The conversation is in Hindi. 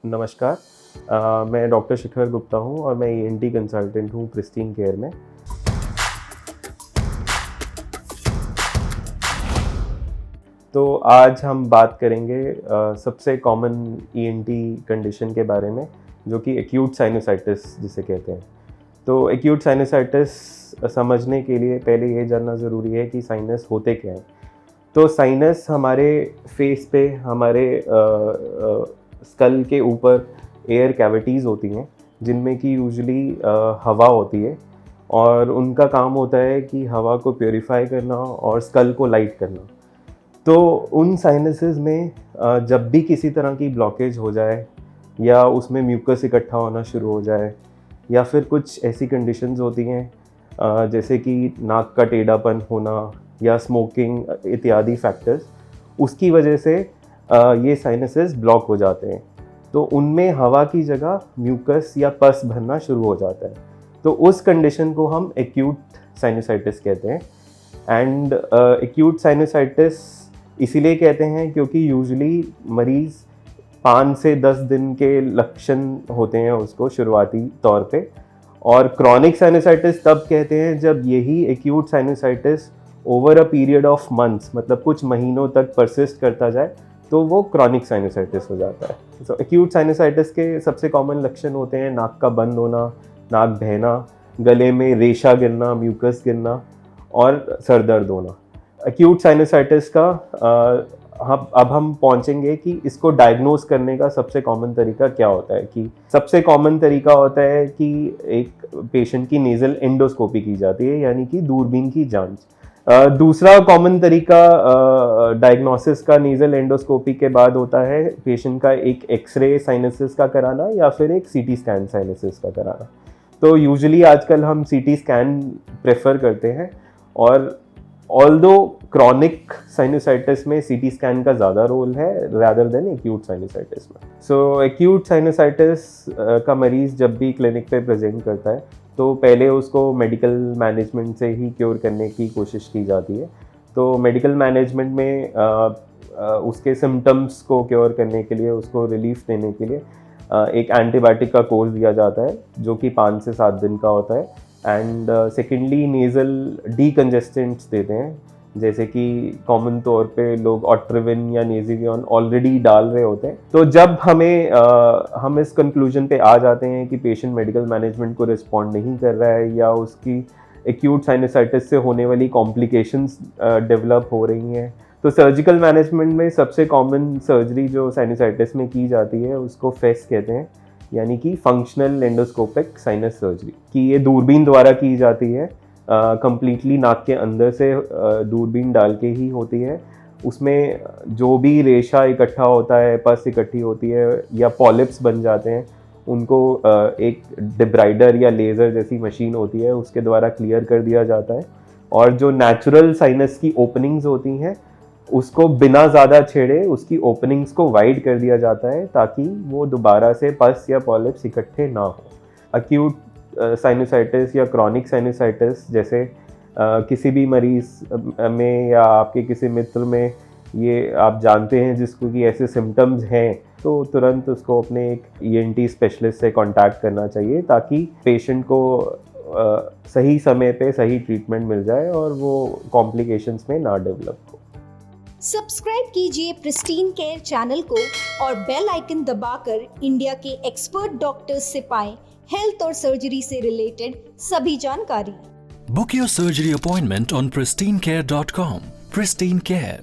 नमस्कार। मैं डॉक्टर शिखर गुप्ता हूँ और मैं ईएनटी कंसल्टेंट हूँ प्रिस्टीन केयर में। तो आज हम बात करेंगे सबसे कॉमन ईएनटी कंडीशन के बारे में, जो कि एक्यूट साइनोसाइटिस जिसे कहते हैं। तो एक्यूट साइनोसाइटिस समझने के लिए पहले ये जानना ज़रूरी है कि साइनस होते क्या हैं। तो साइनस हमारे फेस पे, हमारे स्कल के ऊपर एयर कैविटीज़ होती हैं, जिनमें कि यूजुअली हवा होती है और उनका काम होता है कि हवा को प्योरीफाई करना और स्कल को लाइट करना। तो उन साइनसेस में जब भी किसी तरह की ब्लॉकेज हो जाए या उसमें म्यूकस इकट्ठा होना शुरू हो जाए या फिर कुछ ऐसी कंडीशंस होती हैं जैसे कि नाक का टेढ़ापन होना या स्मोकिंग इत्यादि फैक्टर्स, उसकी वजह से ये साइनसेस ब्लॉक हो जाते हैं। तो उनमें हवा की जगह म्यूकस या पस भरना शुरू हो जाता है। तो उस कंडीशन को हम एक्यूट साइनोसाइटिस कहते हैं। एंड एक्यूट साइनोसाइटिस इसीलिए कहते हैं क्योंकि यूजुअली मरीज़ 5 से 10 दिन के लक्षण होते हैं उसको शुरुआती तौर पे, और क्रॉनिक साइनोसाइटिस तब कहते हैं जब यही acute sinusitis over a period of months, मतलब कुछ महीनों तक परसिस्ट करता जाए, तो वो क्रॉनिक साइनोसाइटिस हो जाता है। तो एक्यूट साइनोसाइटिस के सबसे कॉमन लक्षण होते हैं नाक का बंद होना, नाक बहना, गले में रेशा गिरना, म्यूकस गिरना और सर दर्द होना। एक्यूट साइनोसाइटिस का अब हम पहुंचेंगे कि इसको डायग्नोज करने का सबसे कॉमन तरीका क्या होता है। कि सबसे कॉमन तरीका होता है कि एक पेशेंट की नेज़ल एंडोस्कोपी की जाती है, यानी कि दूरबीन की जांच। दूसरा कॉमन तरीका डायग्नोसिस का नेज़ल एंडोस्कोपी के बाद होता है पेशेंट का एक एक्सरे साइनसिस का कराना या फिर एक सीटी स्कैन साइनसिस का कराना। तो यूजुअली आजकल हम सीटी स्कैन प्रेफर करते हैं, और ऑल्दो क्रॉनिक साइनोसाइटिस में सीटी स्कैन का ज़्यादा रोल है रादर देन एक्यूट साइनोसाइटिस में। सो एक्यूट साइनोसाइटिस का मरीज़ जब भी क्लिनिक पे प्रेजेंट करता है तो पहले उसको मेडिकल मैनेजमेंट से ही क्योर करने की कोशिश की जाती है। तो मेडिकल मैनेजमेंट में उसके सिम्टम्स को क्योर करने के लिए, उसको रिलीफ देने के लिए एक एंटीबायोटिक का कोर्स दिया जाता है जो कि 5 से 7 दिन का होता है। एंड सेकेंडली नेज़ल डीकंजेस्टेंट्स देते हैं, जैसे कि कॉमन तौर पे लोग ऑट्रिविन या नेज़िवियन ऑलरेडी डाल रहे होते हैं। तो जब हम इस कंक्लूजन पे आ जाते हैं कि पेशेंट मेडिकल मैनेजमेंट को रिस्पॉन्ड नहीं कर रहा है या उसकी एक्यूट साइनोसाइटिस से होने वाली कॉम्प्लिकेशंस डेवलप हो रही हैं, तो सर्जिकल मैनेजमेंट में सबसे कॉमन सर्जरी जो साइनोसाइटिस में की जाती है उसको फेस कहते हैं, यानी कि फंक्शनल एंडोस्कोपिक साइनस सर्जरी। कि ये दूरबीन द्वारा की जाती है, कंप्लीटली नाक के अंदर से दूरबीन डाल के ही होती है। उसमें जो भी रेशा इकट्ठा होता है, पस इकट्ठी होती है या पॉलिप्स बन जाते हैं, उनको एक डिब्राइडर या लेज़र जैसी मशीन होती है उसके द्वारा क्लियर कर दिया जाता है। और जो नेचुरल साइनस की ओपनिंग्स होती हैं उसको बिना ज़्यादा छेड़े उसकी ओपनिंग्स को वाइड कर दिया जाता है ताकि वो दोबारा से पस या पॉलिप्स इकट्ठे ना हो। एक्यूट साइनोसाइटिस या क्रॉनिक साइनोसाइटिस जैसे किसी भी मरीज़ में या आपके किसी मित्र में ये आप जानते हैं जिसको कि ऐसे सिम्टम्स हैं, तो तुरंत उसको अपने एक ईएनटी स्पेशलिस्ट से कांटेक्ट करना चाहिए ताकि पेशेंट को सही समय पे सही ट्रीटमेंट मिल जाए और वो कॉम्प्लिकेशंस में ना डेवलप हो। सब्सक्राइब कीजिए प्रिस्टीन केयर चैनल को और बेल आइकन दबाकर इंडिया के एक्सपर्ट डॉक्टर्स से पाएं हेल्थ और सर्जरी से रिलेटेड सभी जानकारी। Book your surgery appointment on pristinecare.com. Pristine Care.